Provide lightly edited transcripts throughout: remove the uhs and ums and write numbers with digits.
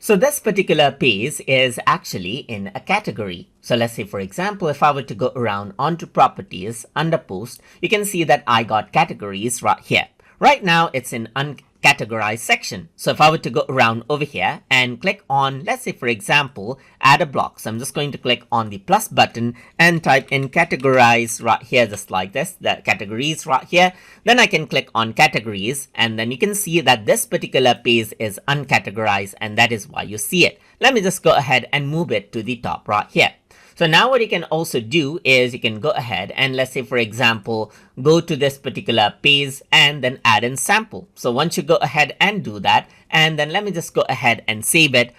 So this particular page is actually in a category. So let's say, for example, if I were to go around onto properties under post, you can see that I got categories right here. Right now it's in uncategorized section. So if I were to go around over here and click on, let's say, for example, add a block. So I'm just going to click on the plus button and type in categorize right here, just like this, the categories right here. Then I can click on categories, and then you can see that this particular page is uncategorized, and that is why you see it. Let me just go ahead and move it to the top right here. So now what you can also do is you can go ahead and, let's say, for example, go to this particular page and then add in sample. So once you go ahead and do that, and then let me just go ahead and save it,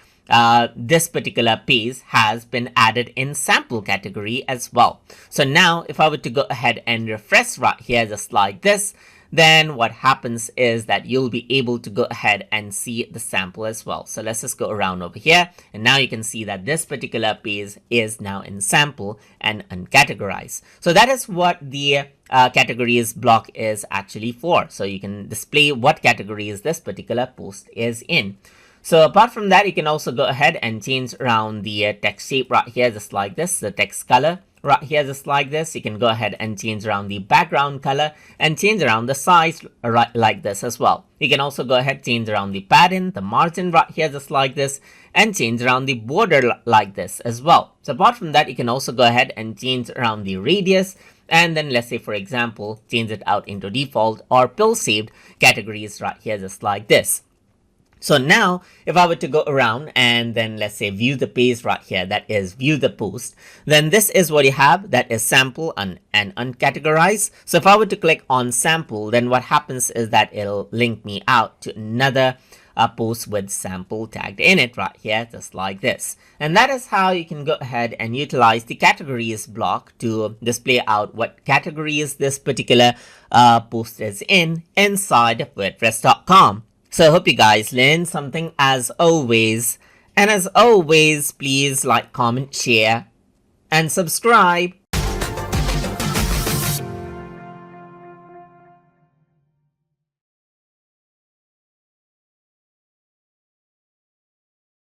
this particular page has been added in sample category as well. So now if I were to go ahead and refresh right here, just like this, then what happens is that you'll be able to go ahead and see the sample as well. So let's just go around over here, and now you can see that this particular page is now in sample and uncategorized. So that is what the categories block is actually for. So you can display what categories this particular post is in. So apart from that, you can also go ahead and change around the text shape right here, just like this, the text color right here, just like this. You can go ahead and change around the background color and change around the size right like this as well. You can also go ahead, change around the pattern, the margin right here, just like this, and change around the border like this as well. So apart from that, you can also go ahead and change around the radius, and then let's say, for example, change it out into default or pill saved categories right here, just like this. So now if I were to go around and then, let's say, view the page right here, that is view the post, then this is what you have, that is sample and uncategorized. So if I were to click on sample, then what happens is that it'll link me out to another post with sample tagged in it right here, just like this. And that is how you can go ahead and utilize the categories block to display out what categories this particular post is in inside of wordpress.com. So I hope you guys learned something as always. And as always, please like, comment, share, and subscribe.